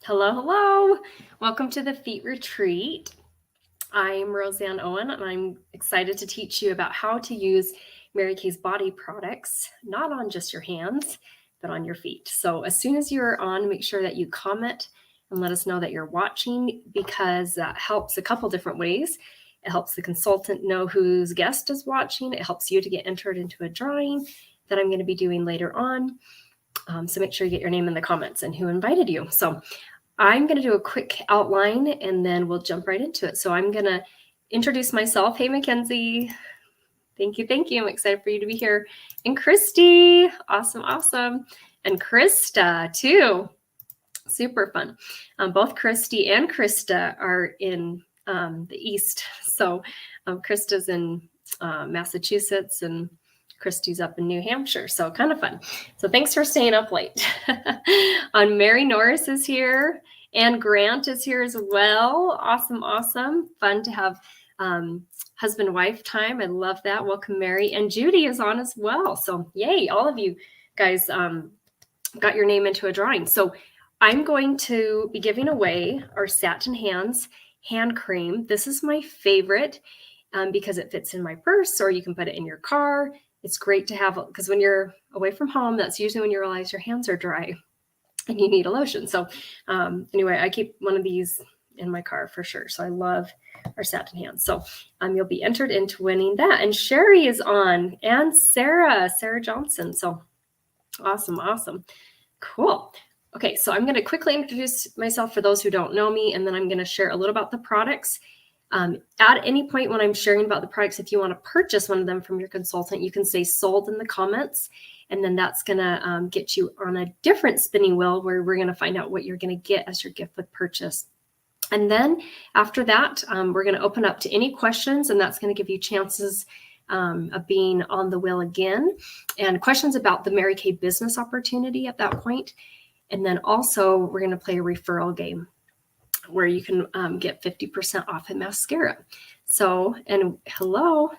Hello, hello. Welcome to the Feet Retreat. I'm Roseanne Owen, and I'm excited to teach you about how to use Mary Kay's body products, not on just your hands, but on your feet. So as soon as you're on, make sure that you comment and let us know that you're watching, because that helps a couple different ways. It helps the consultant know whose guest is watching. It helps you to get entered into a drawing that I'm going to be doing later on. So make sure you get your name in the comments and who invited you. So I'm going to do a quick outline and then we'll jump right into it. So I'm going to introduce myself. Hey, Mackenzie. Thank you. Thank you. I'm excited for you to be here. And Christy. Awesome. Awesome. And Krista too. Super fun. Both Christy and Krista are in the East. So Krista's in Massachusetts and Christy's up in New Hampshire. So kind of fun. So thanks for staying up late. Mary Norris is here and Grant is here as well. Awesome. Awesome. Fun to have husband-wife time. I love that. Welcome, Mary. And Judy is on as well. So yay, all of you guys got your name into a drawing. So I'm going to be giving away our Satin Hands hand cream. This is my favorite because it fits in my purse, or you can put it in your car. It's great to have, because when you're away from home, that's usually when you realize your hands are dry and you need a lotion. So anyway, I keep one of these in my car for sure. So I love our Satin Hands. So you'll be entered into winning that. And Sherry is on, and Sarah Johnson. So awesome. Awesome. Cool. Okay, so I'm going to quickly introduce myself for those who don't know me, and then I'm going to share a little about the products. At any point when I'm sharing about the products, if you want to purchase one of them from your consultant, you can say sold in the comments, and then that's going to get you on a different spinning wheel where we're going to find out what you're going to get as your gift with purchase. And then after that, we're going to open up to any questions, and that's going to give you chances of being on the wheel again, and questions about the Mary Kay business opportunity at that point. And then also we're going to play a referral game where you can get 50% off a mascara. So, and hello,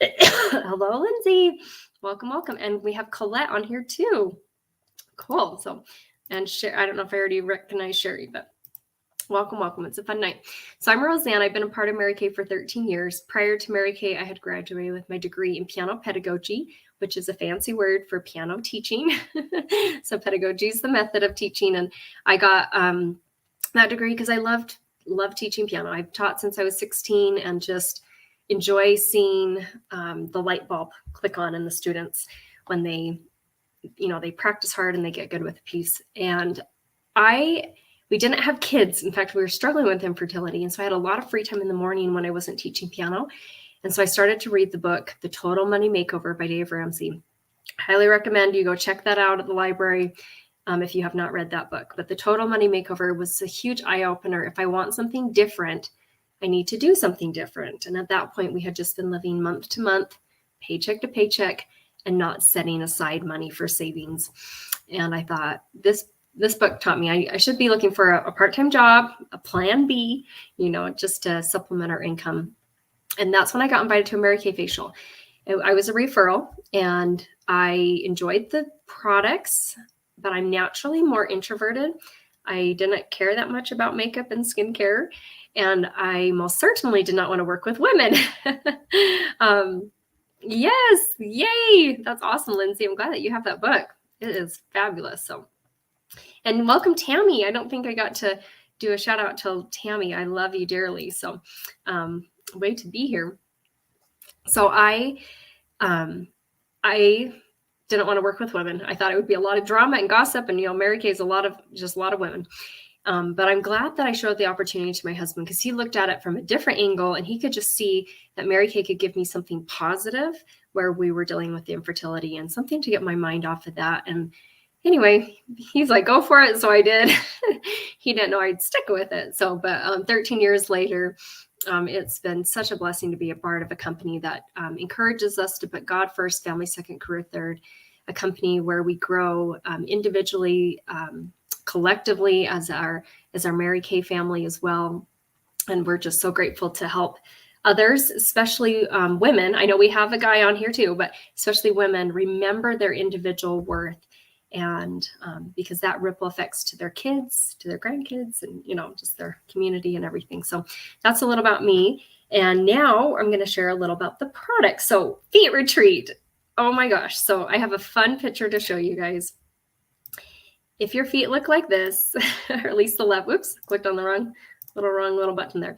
hello, Lindsay. Welcome, welcome. And we have Colette on here too. Cool. So, and I don't know if I already recognize Sherry, but welcome, welcome. It's a fun night. So I'm Roseanne. I've been a part of Mary Kay for 13 years. Prior to Mary Kay, I had graduated with my degree in piano pedagogy, which is a fancy word for piano teaching. So pedagogy is the method of teaching. And I got that degree because I loved teaching piano. I've taught since I was 16 and just enjoy seeing the light bulb click on in the students when they practice hard and they get good with a piece. And we didn't have kids. In fact, we were struggling with infertility. And so I had a lot of free time in the morning when I wasn't teaching piano. And so I started to read the book, The Total Money Makeover by Dave Ramsey. Highly recommend you go check that out at the library if you have not read that book. But The Total Money Makeover was a huge eye-opener. If I want something different, I need to do something different. And at that point, we had just been living month to month, paycheck to paycheck, and not setting aside money for savings. And I thought, this book taught me I should be looking for a part-time job, a plan B, just to supplement our income. And that's when I got invited to a Mary Kay facial. I was a referral and I enjoyed the products, but I'm naturally more introverted. I didn't care that much about makeup and skincare, and I most certainly did not want to work with women. Yes, yay! That's awesome, Lindsay. I'm glad that you have that book. It is fabulous. So, and welcome, Tammy. I don't think I got to do a shout out to Tammy. I love you dearly. So, way to be here. So I didn't want to work with women. I thought it would be a lot of drama and gossip, and Mary Kay is a lot of women. But I'm glad that I showed the opportunity to my husband, because he looked at it from a different angle, and he could just see that Mary Kay could give me something positive where we were dealing with the infertility and something to get my mind off of that. And anyway, he's like, go for it. So I did. He didn't know I'd stick with it. So, but 13 years later, it's been such a blessing to be a part of a company that encourages us to put God first, family second, career third, a company where we grow individually, collectively as our Mary Kay family as well. And we're just so grateful to help others, especially women. I know we have a guy on here too, but especially women, remember their individual worth and because that ripple effects to their kids, to their grandkids, and just their community and everything. So that's a little about me. And now I'm going to share a little about the product. So Feet Retreat. Oh my gosh. So I have a fun picture to show you guys. If your feet look like this, or at least the left, whoops, clicked on the wrong little button there.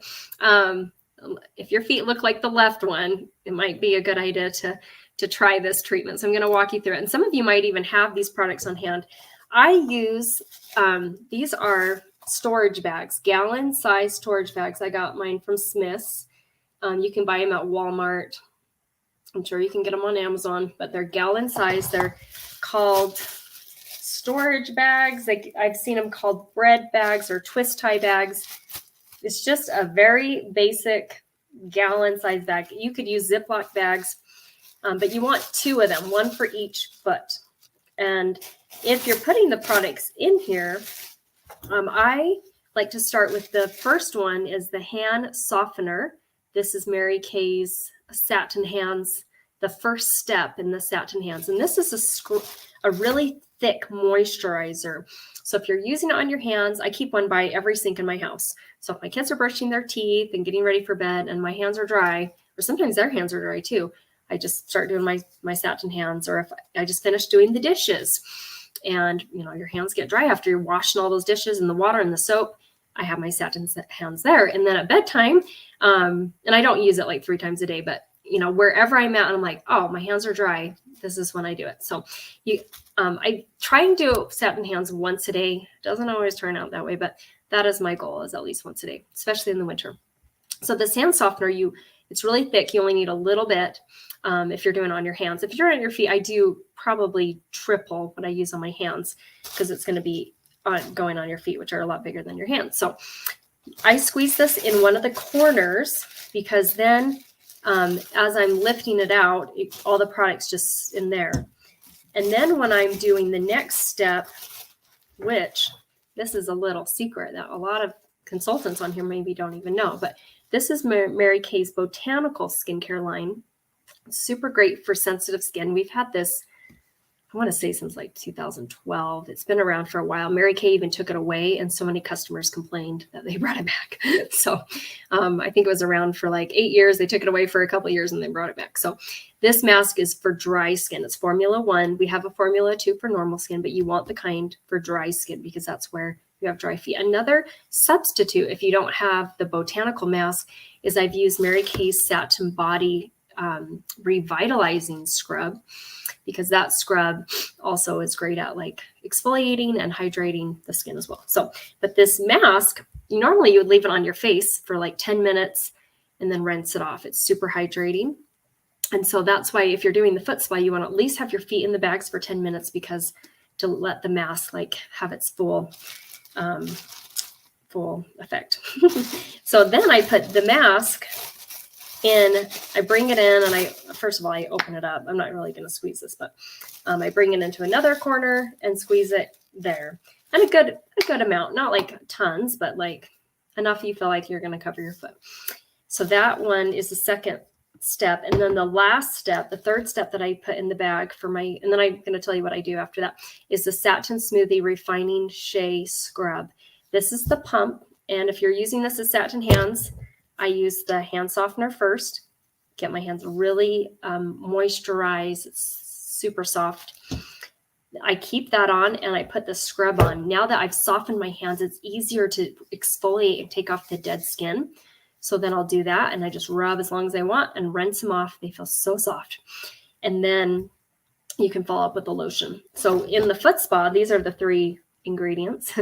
If your feet look like the left one, it might be a good idea to try this treatment. So I'm going to walk you through it. And some of you might even have these products on hand. I use, these are storage bags, gallon size storage bags. I got mine from Smith's. You can buy them at Walmart. I'm sure you can get them on Amazon, but they're gallon size. They're called storage bags. I've seen them called bread bags or twist tie bags. It's just a very basic gallon size bag. You could use Ziploc bags, but you want 2 of them, 1 for each foot. And if you're putting the products in here, I like to start with the first one is the hand softener. This is Mary Kay's Satin Hands, the first step in the Satin Hands. And this is a really thick moisturizer. So if you're using it on your hands, I keep one by every sink in my house. So if my kids are brushing their teeth and getting ready for bed and my hands are dry, or sometimes their hands are dry too, I just start doing my Satin Hands. Or if I just finished doing the dishes and your hands get dry after you're washing all those dishes and the water and the soap, I have my Satin Hands there. And then at bedtime, and I don't use it like 3 times a day, but wherever I'm at and I'm like, oh, my hands are dry, this is when I do it. So I try and do Satin Hands once a day. Doesn't always turn out that way, but that is my goal, is at least once a day, especially in the winter. So this hand softener, it's really thick. You only need a little bit if you're doing it on your hands. If you're on your feet, I do probably triple what I use on my hands because it's going to be going on your feet, which are a lot bigger than your hands. So I squeeze this in one of the corners because then as I'm lifting it out, all the product's just in there. And then when I'm doing the next step, which this is a little secret that a lot of consultants on here maybe don't even know, but this is Mary Kay's Botanical Skincare line. Super great for sensitive skin. We've had this, I want to say, since like 2012. It's been around for a while. Mary Kay even took it away, and so many customers complained that they brought it back. So I think it was around for like 8 years. They took it away for a couple of years and they brought it back. So this mask is for dry skin. It's Formula 1. We have a Formula 2 for normal skin, but you want the kind for dry skin because that's where you have dry feet. Another substitute, if you don't have the botanical mask, is I've used Mary Kay's Satin Body Revitalizing Scrub, because that scrub also is great at like exfoliating and hydrating the skin as well. So, but this mask, normally you would leave it on your face for like 10 minutes and then rinse it off. It's super hydrating. And so that's why if you're doing the foot spa, you want to at least have your feet in the bags for 10 minutes because to let the mask like have its full effect. So then I put the mask in, I bring it in, and first of all, I open it up. I'm not really going to squeeze this, but I bring it into another corner and squeeze it there. And a good amount, not like tons, but like enough you feel like you're going to cover your foot. So that one is the second step. And then the last step, the third step that I put in the bag and then I'm going to tell you what I do after that, is the Satin Smoothie Refining Shea Scrub. This is the pump. And if you're using this as Satin Hands, I use the hand softener first, get my hands really moisturized. It's super soft. I keep that on and I put the scrub on. Now that I've softened my hands, it's easier to exfoliate and take off the dead skin. So then I'll do that and I just rub as long as I want and rinse them off. They feel so soft. And then you can follow up with the lotion. So in the foot spa, these are the 3 ingredients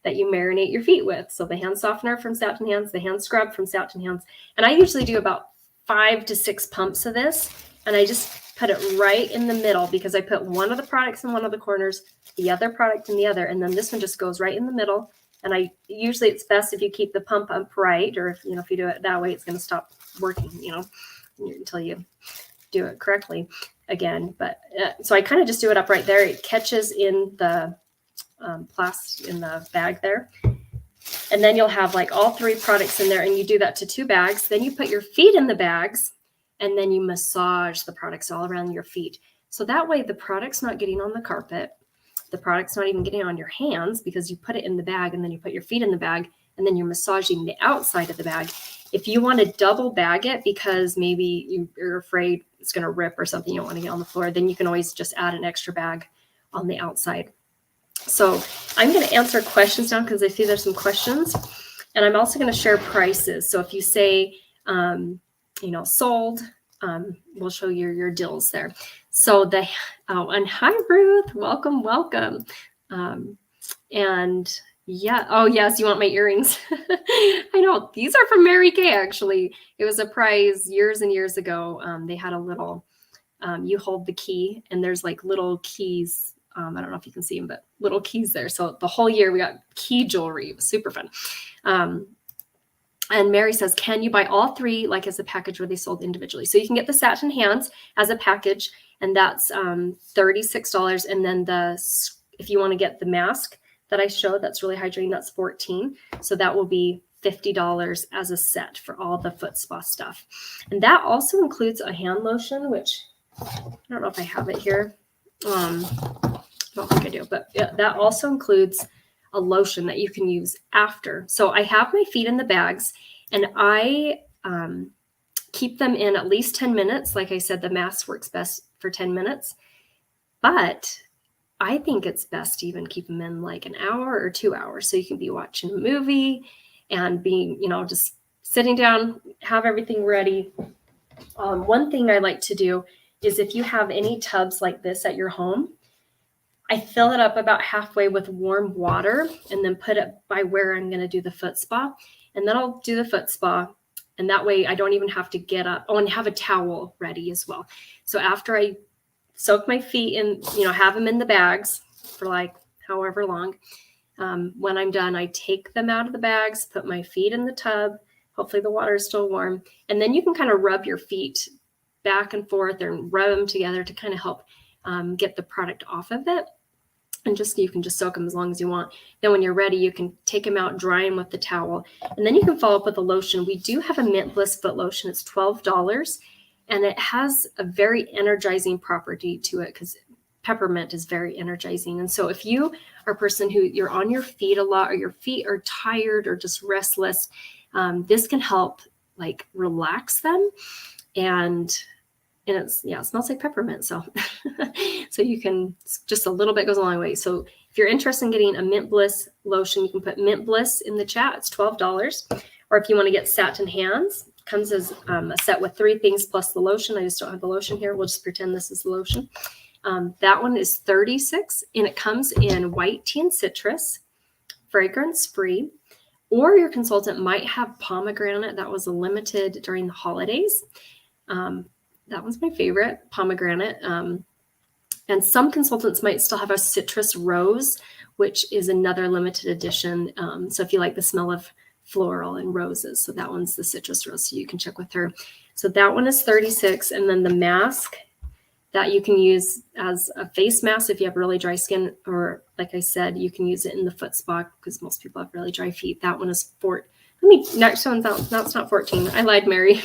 that you marinate your feet with. So the hand softener from Satin Hands, the hand scrub from Satin Hands. And I usually do about 5 to 6 pumps of this. And I just put it right in the middle because I put one of the products in one of the corners, the other product in the other. And then this one just goes right in the middle. And usually it's best if you keep the pump up right, or if you do it that way, it's going to stop working, until you do it correctly again. But so I kind of just do it up right there. It catches in the plastic in the bag there. And then you'll have like all 3 products in there, and you do that to 2 bags. Then you put your feet in the bags and then you massage the products all around your feet. So that way the product's not getting on the carpet. the product's not even getting on your hands because you put it in the bag and then you put your feet in the bag and then you're massaging the outside of the bag. If you want to double bag it because maybe you're afraid it's going to rip or something, you don't want to get on the floor, then you can always just add an extra bag on the outside. So I'm going to answer questions now because I see there's some questions. And I'm also going to share prices. So if you say, sold, we'll show you your deals there. So and hi, Ruth, welcome. And yeah, oh yes, you want my earrings. I know, these are from Mary Kay, actually. It was a prize years and years ago. They had a little, you hold the key and there's like little keys. I don't know if you can see them, but little keys there. So the whole year we got key jewelry. It was super fun. And Mary says, can you buy all three like as a package where they sold individually? So you can get the satin hands as a package, and that's $36. And then if you want to get the mask that I showed, that's really hydrating, that's $14. So that will be $50 as a set for all the foot spa stuff. And that also includes a hand lotion, which I don't know if I have it here. I don't think I do, but yeah, that also includes a lotion that you can use after. So I have my feet in the bags and I keep them in at least 10 minutes. Like I said, the mask works best for 10 minutes, but I think it's best to even keep them in like an hour or 2 hours. So you can be watching a movie and being, just sitting down, have everything ready. One thing I like to do is if you have any tubs like this at your home, I fill it up about halfway with warm water and then put it by where I'm going to do the foot spa. And then I'll do the foot spa. And that way I don't even have to get up. Oh, and have a towel ready as well. So after I soak my feet in, have them in the bags for like however long, when I'm done, I take them out of the bags, put my feet in the tub. Hopefully the water is still warm. And then you can kind of rub your feet back and forth and rub them together to kind of help get the product off of it. And you can just soak them as long as you want. Then when you're ready, you can take them out, dry them with the towel. And then you can follow up with a lotion. We do have a Mint Bliss foot lotion. It's $12. And it has a very energizing property to it because peppermint is very energizing. And so if you are a person who you're on your feet a lot or your feet are tired or just restless, this can help like relax them. And it smells like peppermint. So, so you can, just a little bit goes a long way. So if you're interested in getting a Mint Bliss lotion, you can put Mint Bliss in the chat. It's $12. Or if you want to get satin hands, comes as a set with 3 things plus the lotion. I just don't have the lotion here. We'll just pretend this is the lotion. That one is $36 and it comes in white tea and citrus, fragrance free, or your consultant might have pomegranate. That was a limited during the holidays. That one's my favorite, pomegranate. And some consultants might still have a citrus rose, which is another limited edition. So if you like the smell of floral and roses, so that one's the citrus rose. So you can check with her. So that one is $36. And then the mask that you can use as a face mask if you have really dry skin, or like I said, you can use it in the foot spa because most people have really dry feet. That one is next one's out. No, it's not 14. I lied, Mary.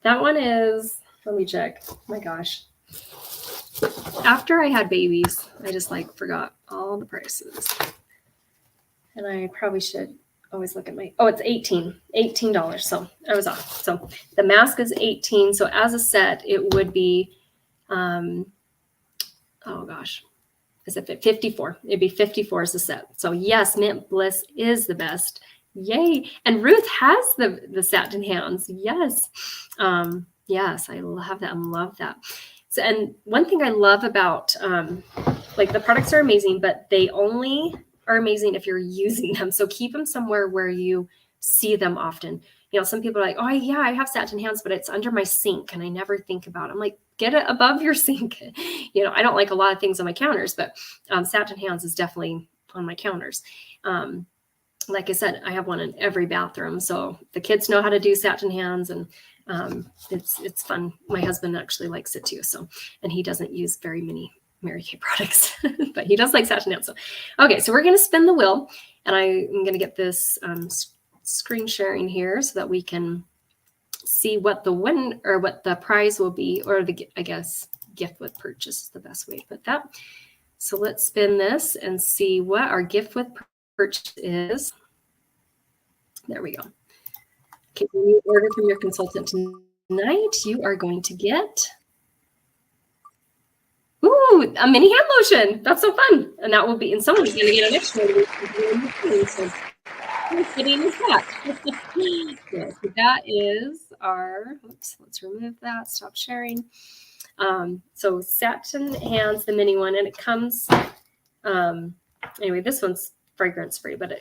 That one is, let me check. Oh my gosh. After I had babies, I just forgot all the prices. And I probably should always look at it's $18. So I was off. So the mask is $18. So as a set, it would be, is it 54? It'd be 54 as a set. So yes, Mint Bliss is the best. Yay. And Ruth has the satin hands. Yes. Yes, I love that. I love that. So, and one thing I love about, the products are amazing, but they only are amazing if you're using them. So keep them somewhere where you see them often. Some people are like, oh yeah, I have satin hands, but it's under my sink and I never think about it. I'm like, get it above your sink. I don't like a lot of things on my counters, but satin hands is definitely on my counters. Like I said, I have one in every bathroom. So the kids know how to do satin hands, and it's fun. My husband actually likes it too. So, and he doesn't use very many Mary Kay products, but he does like satin hands. So, okay, so we're going to spin the wheel, and I'm going to get this screen sharing here so that we can see what the win or what the prize will be, or I guess gift with purchase is the best way to put that. So let's spin this and see what our gift with purchase is. There we go. Okay, when you order from your consultant tonight, you are going to get a mini hand lotion. That's so fun. And that will be, and someone's going to get an extra one. So fitting is that. Yeah, so that is our, oops, let's remove that, stop sharing. So Satin Hands, the mini one, and it comes, anyway, this one's fragrance free, but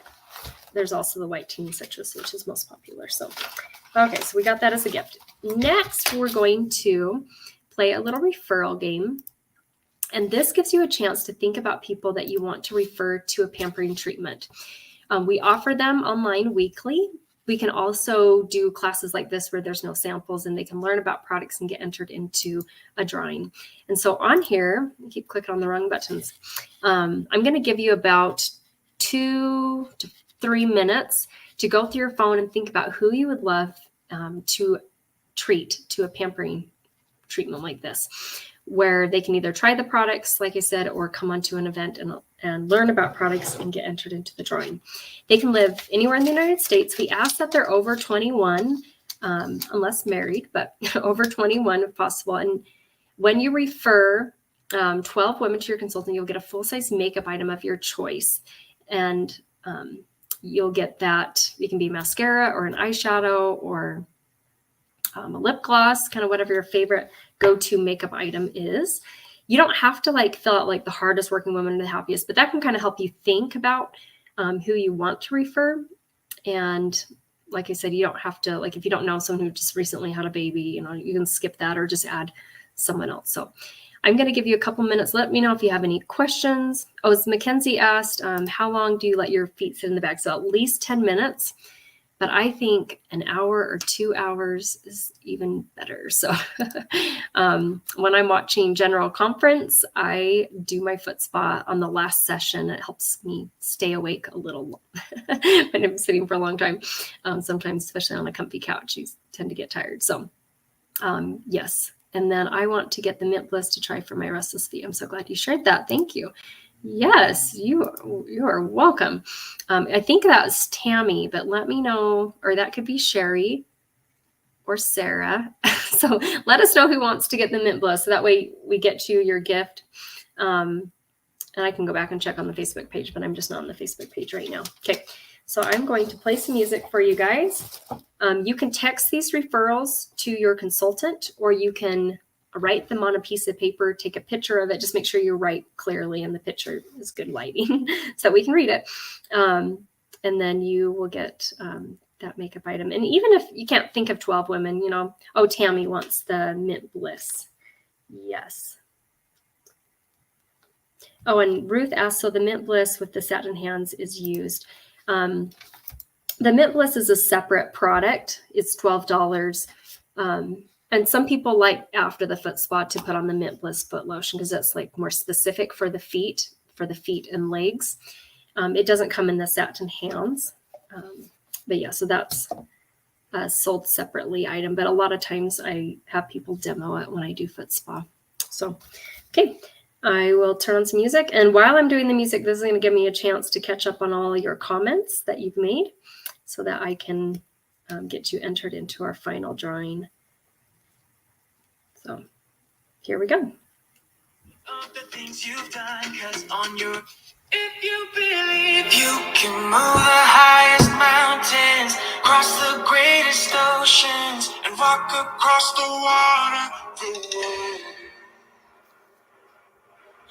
there's also the white tea citrus, which is most popular. So, okay, so we got that as a gift. Next, we're going to play a little referral game. And this gives you a chance to think about people that you want to refer to a pampering treatment. We offer them online weekly. We can also do classes like this where there's no samples and they can learn about products and get entered into a drawing. And so on here, I keep clicking on the wrong buttons. I'm going to give you about 2 to 3 minutes to go through your phone and think about who you would love to treat to a pampering treatment like this, where they can either try the products, like I said, or come onto an event and learn about products and get entered into the drawing. They can live anywhere in the United States. We ask that they're over 21, unless married, but over 21 if possible. And when you refer 12 women to your consultant, you'll get a full-size makeup item of your choice. And you'll get that. It can be mascara or an eyeshadow or a lip gloss, kind of whatever your favorite go-to makeup item is. You don't have to like fill out like the hardest working woman and the happiest, but that can kind of help you think about who you want to refer. And like I said, you don't have to, like, if you don't know someone who just recently had a baby, you know, you can skip that or just add someone else. So I'm going to give you a couple minutes. Let me know if you have any questions. Oh, as Mackenzie asked, how long do you let your feet sit in the bag? So at least 10 minutes. But I think an hour or 2 hours is even better. So when I'm watching General Conference, I do my foot spa on the last session. It helps me stay awake a little when I'm sitting for a long time. Sometimes, especially on a comfy couch, you tend to get tired. So yes. And then I want to get the Mint Bliss to try for my restless feet. I'm so glad you shared that. Thank you. Yes, you are welcome. I think that's Tammy, but let me know, or that could be Sherry or Sarah. So let us know who wants to get the Mint Bliss. So that way we get you your gift. And I can go back and check on the Facebook page, but I'm just not on the Facebook page right now. Okay, so I'm going to play some music for you guys. You can text these referrals to your consultant, or you can write them on a piece of paper, take a picture of it. Just make sure you write clearly and the picture is good lighting so we can read it. And then you will get that makeup item. And even if you can't think of 12 women, you know, oh, Tammy wants the Mint Bliss. Yes. Oh, and Ruth asked, so the Mint Bliss with the satin hands is used. The Mint Bliss is a separate product. It's $12. And some people like after the foot spa to put on the Mint Bliss foot lotion because that's like more specific for the feet and legs. It doesn't come in the satin hands. But yeah, so that's a sold separately item. But a lot of times I have people demo it when I do foot spa. So, okay, I will turn on some music. And while I'm doing the music, this is going to give me a chance to catch up on all your comments that you've made so that I can get you entered into our final drawing. So here we go. Of the things you've done, 'cause on your, if you believe you can move the highest mountains, cross the greatest oceans, and walk across the water.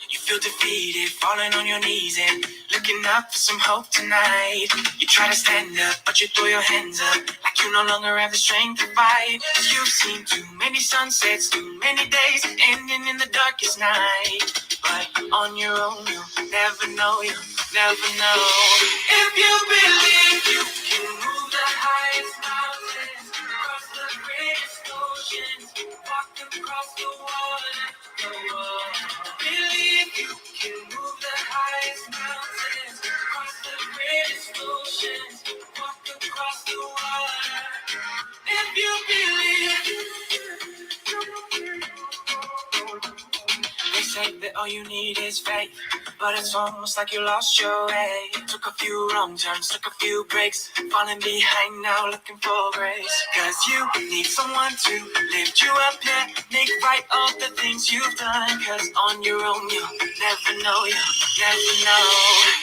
You feel defeated, falling on your knees and looking up for some hope tonight. You try to stand up, but you throw your hands up like you no longer have the strength to fight. You've seen too many sunsets, too many days ending in the darkest night. But on your own, you'll never know, you'll never know. If you believe you can move the highest mountains, cross the greatest oceans, walk across the water. Believe you can move the highest mountains, cross the greatest oceans, walk across the water. If you believe, they say that all you need is faith. but it's almost like you lost your way. Took a few wrong turns, took a few breaks, falling behind now looking for grace. Cause you need someone to lift you up, yeah, make right all the things you've done. Cause on your own you'll never know, you'll never know.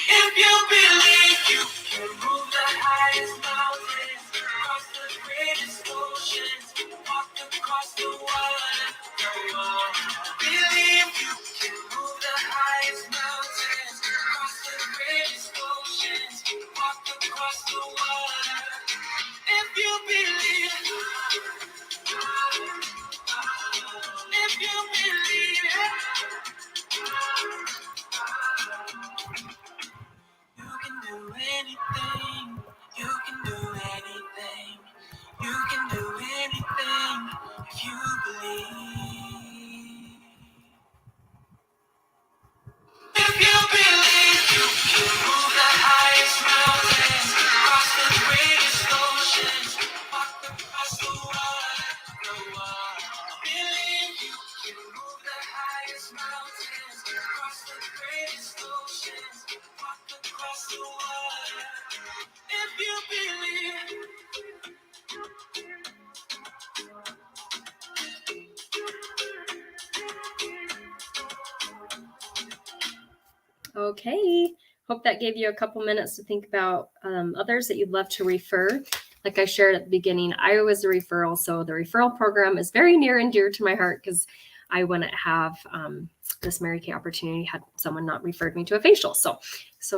If you believe you can move the highest mountains, cross the greatest oceans, walk across the water, go on. Believe you can move the highest mountains, cross the greatest oceans, walk across the water. If you believe, if you believe it, you can do anything, you can do anything, you can do anything if you believe. If you believe you can move the highest mountains, cross the greatest oceans, walk across the water, go on. Believe you can move the highest mountains, cross the greatest oceans, walk across the water. If you believe. Okay, hope that gave you a couple minutes to think about others that you'd love to refer. Like I shared at the beginning, I was a referral, so the referral program is very near and dear to my heart because I wouldn't have this Mary Kay opportunity had someone not referred me to a facial. So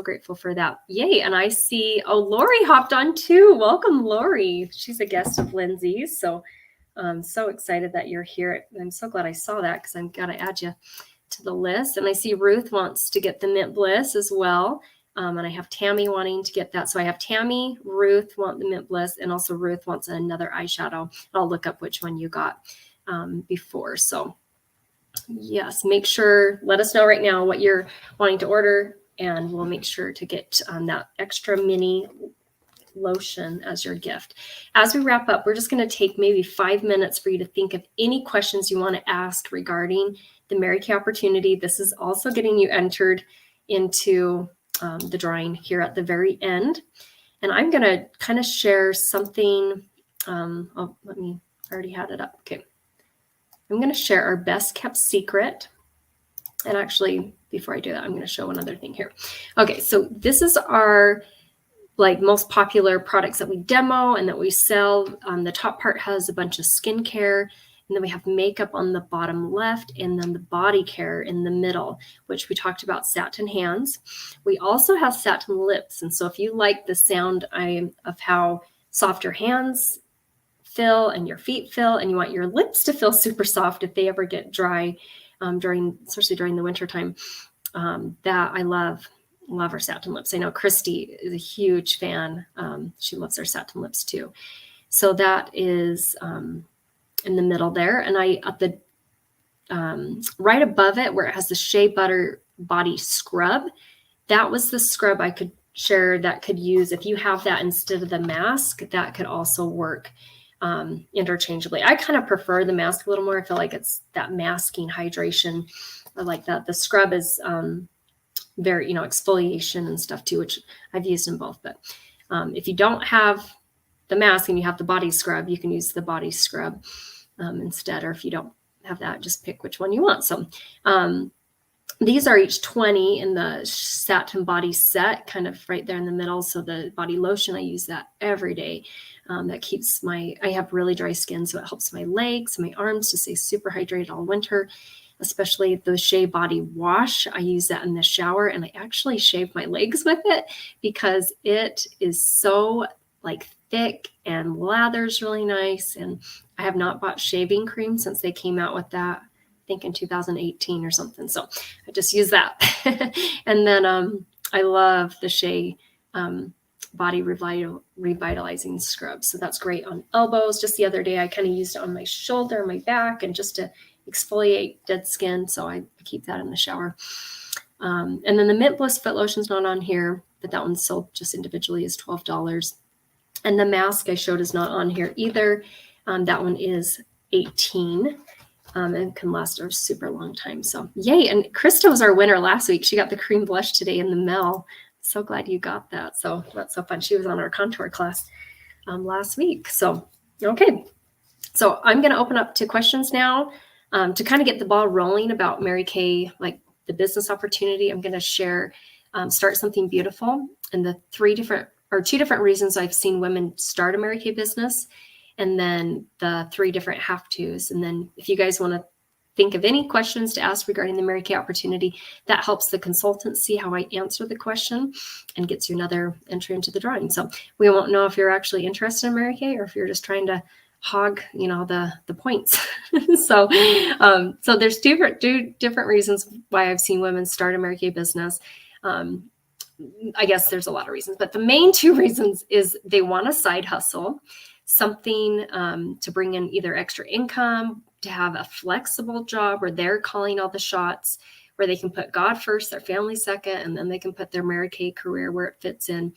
grateful for that. Yay. And I see, oh, Lori hopped on too. Welcome, Lori. She's a guest of Lindsay's. So I'm so excited that you're here. I'm so glad I saw that because I've got to add you to the list. And I see Ruth wants to get the Mint Bliss as well. And I have Tammy wanting to get that. So I have Tammy, Ruth want the Mint Bliss, and also Ruth wants another eyeshadow. I'll look up which one you got before. So yes, make sure, let us know right now what you're wanting to order, and we'll make sure to get that extra mini lotion as your gift. As we wrap up, we're just going to take maybe 5 minutes for you to think of any questions you want to ask regarding the Mary Kay opportunity. This is also getting you entered into the drawing here at the very end. And I'm going to kind of share something. I already had it up. Okay. I'm going to share our best kept secret. And actually, before I do that, I'm going to show one other thing here. Okay. So this is our most popular products that we demo and that we sell. The top part has a bunch of skincare, and then we have makeup on the bottom left, and then the body care in the middle, which we talked about satin hands. We also have satin lips. And so if you like the sound of how soft your hands feel and your feet feel, and you want your lips to feel super soft if they ever get dry, especially during the winter time, that I love our satin lips. I know Christy is a huge fan. She loves our satin lips too. So that is in the middle there. And at the right above it where it has the Shea Butter Body Scrub, that was the scrub I could share that could use. If you have that instead of the mask, that could also work interchangeably. I kind of prefer the mask a little more. I feel like it's that masking hydration. I like that. The scrub is very, exfoliation and stuff too, which I've used in both. But if you don't have the mask and you have the body scrub, you can use the body scrub instead. Or if you don't have that, just pick which one you want. So these are each 20 in the satin body set, kind of right there in the middle. So the body lotion, I use that every day. That keeps I have really dry skin, so it helps my legs, my arms to stay super hydrated all winter. Especially the Shea Body Wash. I use that in the shower, and I actually shave my legs with it because it is so thick and lathers really nice. And I have not bought shaving cream since they came out with that, I think in 2018 or something. So I just use that. And then I love the Shea Body Revitalizing Scrub. So that's great on elbows. Just the other day, I kind of used it on my shoulder, my back, and just to exfoliate dead skin. So I keep that in the shower. And then the Mint Bliss Foot Lotion's not on here, but that one's sold just individually is $12. And the mask I showed is not on here either. That one is $18. and can last a super long time. So yay. And Krista was our winner last week. She got the cream blush today in the mail. So glad you got that. So that's so fun. She was on our contour class last week. So, okay. So I'm going to open up to questions now to kind of get the ball rolling about Mary Kay, like the business opportunity. I'm going to share Start Something Beautiful and the two different reasons I've seen women start a Mary Kay business, and then the 3 different have-tos. And then if you guys want to think of any questions to ask regarding the Mary Kay opportunity, that helps the consultant see how I answer the question and gets you another entry into the drawing. So we won't know if you're actually interested in Mary Kay or if you're just trying to hog, the points. So there's two different reasons why I've seen women start a Mary Kay business. I guess there's a lot of reasons, but the main 2 reasons is they want a side hustle, something to bring in either extra income, to have a flexible job where they're calling all the shots, where they can put God first, their family second, and then they can put their Mary Kay career where it fits in.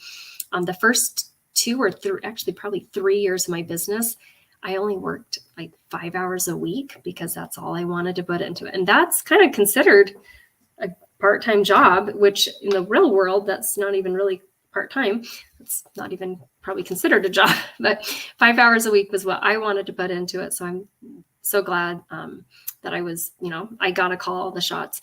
The first 2 or 3, actually probably 3 years of my business, I only worked like 5 hours a week because that's all I wanted to put into it. And that's kind of considered a part-time job, which in the real world, that's not even really part-time. It's not even probably considered a job, but 5 hours a week was what I wanted to put into it. So I'm so glad that I was, I got to call all the shots.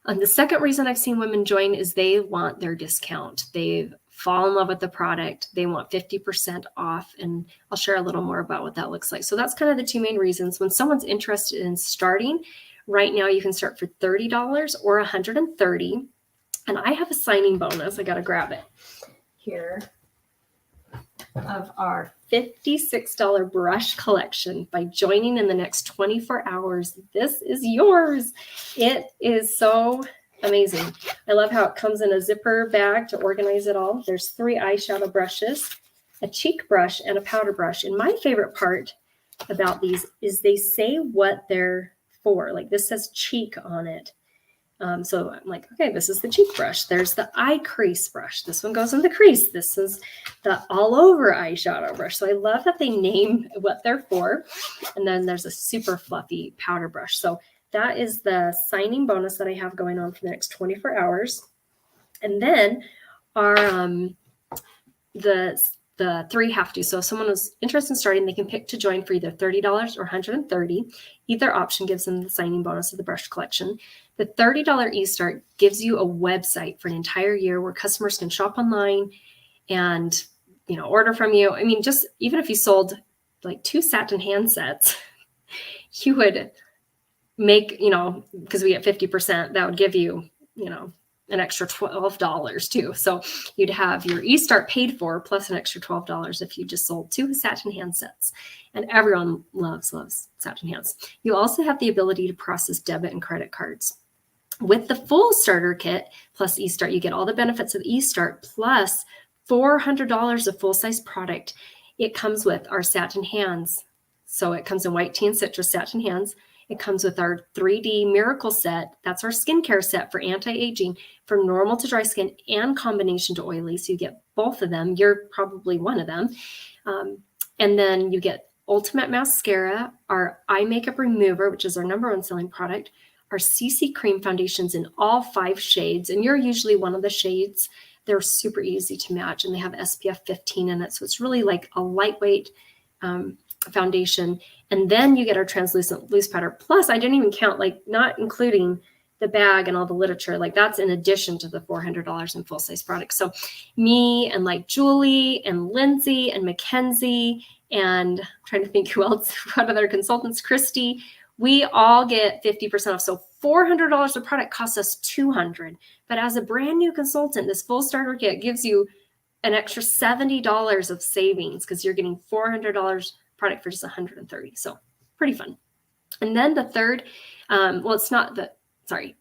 And the second reason I've seen women join is they want their discount. They fall in love with the product. They want 50% off. And I'll share a little more about what that looks like. So that's kind of the 2 main reasons. When someone's interested in starting, right now you can start for $30 or $130. And I have a signing bonus. I got to grab it here of our $56 brush collection by joining in the next 24 hours. This is yours. It is so amazing. I love how it comes in a zipper bag to organize it all. There's 3 eyeshadow brushes, a cheek brush, and a powder brush. And my favorite part about these is they say what they're for. Like this says cheek on it. So I'm like, okay, this is the cheek brush. There's the eye crease brush. This one goes in the crease. This is the all over eyeshadow brush. So I love that they name what they're for. And then there's a super fluffy powder brush. So that is the signing bonus that I have going on for the next 24 hours. And then our the 3 have to. So if someone was interested in starting, they can pick to join for either $30 or $130. Either option gives them the signing bonus of the brush collection. The $30 eStart gives you a website for an entire year where customers can shop online and, order from you. I mean, just even if you sold like 2 satin hand sets, you would make, because we get 50%, that would give you, an extra $12 too. So you'd have your eStart paid for plus an extra $12 if you just sold 2 satin hand sets. And everyone loves satin hands. You also have the ability to process debit and credit cards. With the full starter kit plus eStart, you get all the benefits of eStart plus $400 of full-size product. It comes with our satin hands. So it comes in white tea and citrus satin hands. It comes with our 3D Miracle set. That's our skincare set for anti-aging, from normal to dry skin and combination to oily. So you get both of them. You're probably one of them. And then you get Ultimate Mascara, our eye makeup remover, which is our #1 selling product, our CC cream foundations in all 5 shades. And you're usually one of the shades. They're super easy to match, and they have SPF 15 in it. So it's really like a lightweight foundation. And then you get our translucent loose powder. Plus, I didn't even count, like not including the bag and all the literature. Like that's in addition to the $400 in full-size products. So me and like Julie and Lindsay and Mackenzie and I'm trying to think who else, what other consultants, Christy, we all get 50% off. So $400 of product costs us $200. But as a brand new consultant, this full starter kit gives you an extra $70 of savings because you're getting $400 product for just $130. So pretty fun. And then the third,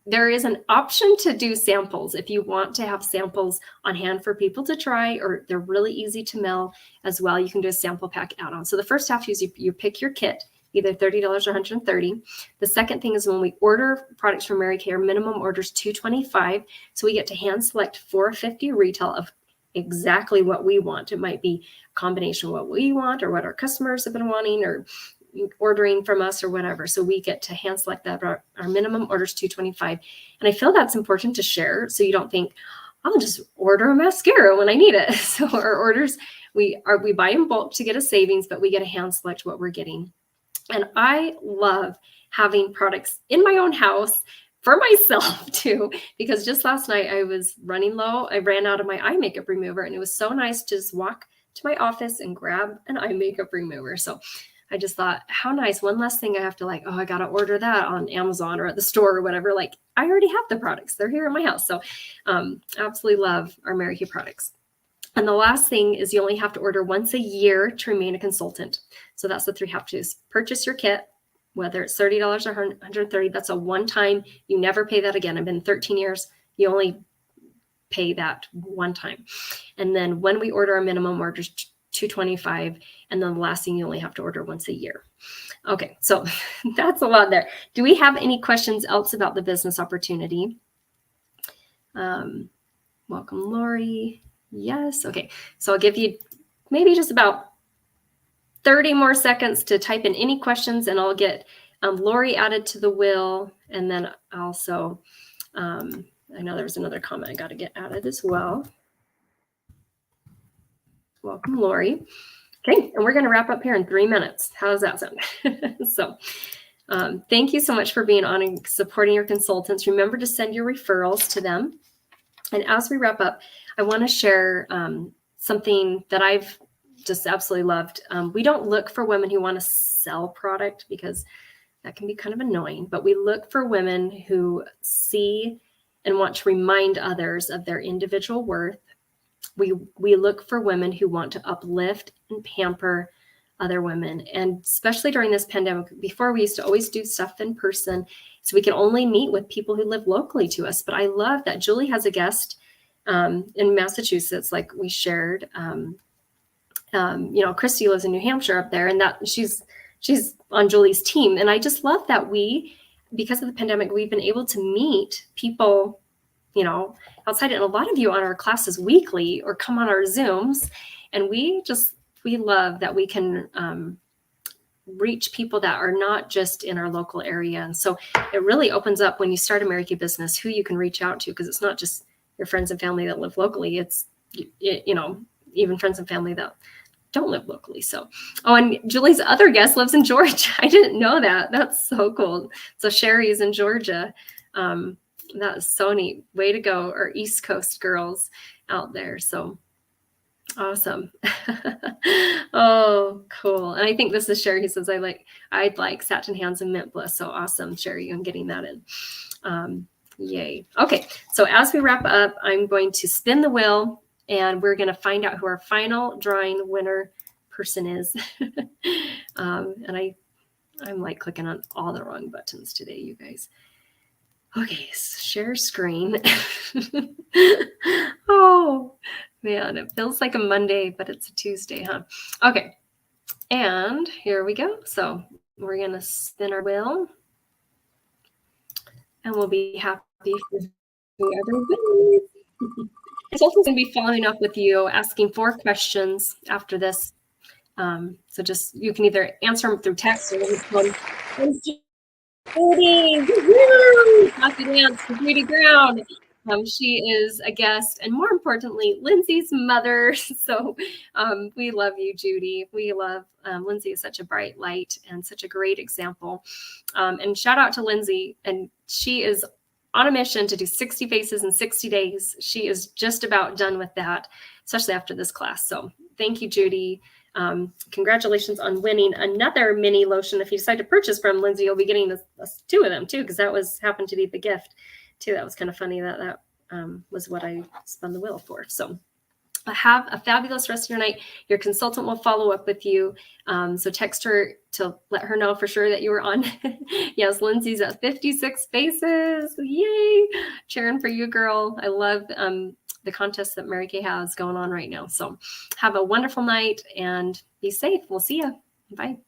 there is an option to do samples if you want to have samples on hand for people to try, or they're really easy to mail as well. You can do a sample pack add-on. So the first half is you pick your kit, either $30 or $130. The second thing is when we order products from Mary Kay, our minimum order is $225. So we get to hand select $450 retail of exactly what we want. It might be a combination of what we want or what our customers have been wanting, or ordering from us or whatever. So we get to hand select that. Our minimum order is $225. And I feel that's important to share, so you don't think, I'll just order a mascara when I need it. So our orders, we buy in bulk to get a savings, but we get to hand select what we're getting. And I love having products in my own house for myself too, because just last night I was running low. I ran out of my eye makeup remover, and it was so nice to just walk to my office and grab an eye makeup remover. So I just thought, how nice. One less thing I have to like, oh, I got to order that on Amazon or at the store or whatever. Like, I already have the products. They're here in my house. So absolutely love our Mary Kay products. And the last thing is you only have to order once a year to remain a consultant. So that's the 3 have to's. Purchase your kit, whether it's $30 or $130. That's a one-time. You never pay that again. I've been 13 years. You only pay that one time. And then when we order our minimum order, $225. And then the last thing, you only have to order once a year. Okay, so that's a lot there. Do we have any questions else about the business opportunity? Welcome, Lori. Yes. Okay, so I'll give you maybe just about 30 more seconds to type in any questions, and I'll get Lori added to the will. And then also, I know there was another comment I got to get added as well. Welcome, Lori. Okay, and we're going to wrap up here in 3 minutes. How does that sound? So thank you so much for being on and supporting your consultants. Remember to send your referrals to them. And as we wrap up, I want to share something that I've just absolutely loved. We don't look for women who want to sell product, because that can be kind of annoying, but we look for women who see and want to remind others of their individual worth. We look for women who want to uplift and pamper other women. And especially during this pandemic, before we used to always do stuff in person, so we can only meet with people who live locally to us. But I love that Julie has a guest in Massachusetts, like we shared. Christy lives in New Hampshire up there, and that she's on Julie's team. And I just love that because of the pandemic, we've been able to meet people, outside, and a lot of you on our classes weekly or come on our Zooms. And we love that we can reach people that are not just in our local area. And so it really opens up when you start a Mary Kay business, who you can reach out to, because it's not just your friends and family that live locally. It's, even friends and family that don't live locally. So, and Julie's other guest lives in Georgia. I didn't know that. That's so cool. So Sherry's in Georgia. That is so neat. Way to go, our East Coast girls out there. So awesome. Oh, cool. And I think this is Sherry who says, I'd like satin hands and mint bliss. So awesome, Sherry, I'm getting that in. Yay. Okay. So as we wrap up, I'm going to spin the wheel, and we're going to find out who our final drawing winner person is. And I'm like clicking on all the wrong buttons today, you guys. Okay, share screen. Oh, man, it feels like a Monday, but it's a Tuesday, huh? Okay, and here we go. So we're going to spin our wheel, and we'll be happy for whoever wins. Consultant's going to be following up with you, asking 4 questions after this. So just, you can either answer them through text or phone. Judy, woo-hoo! Happy dance for Judy Brown. She is a guest, and more importantly, Lindsay's mother. So we love you, Judy. We love Lindsay is such a bright light and such a great example. And shout out to Lindsay, and she is on a mission to do 60 faces in 60 days. She is just about done with that, especially after this class. So thank you, Judy. Congratulations on winning another mini lotion. If you decide to purchase from Lindsay, you'll be getting 2 of them too, because that happened to be the gift too. That was kind of funny that was what I spun the wheel for. So have a fabulous rest of your night. Your consultant will follow up with you. So text her to let her know for sure that you were on. Yes, Lindsay's at 56 faces. Yay. Cheering for you, girl. I love the contest that Mary Kay has going on right now. So have a wonderful night and be safe. We'll see you. Bye.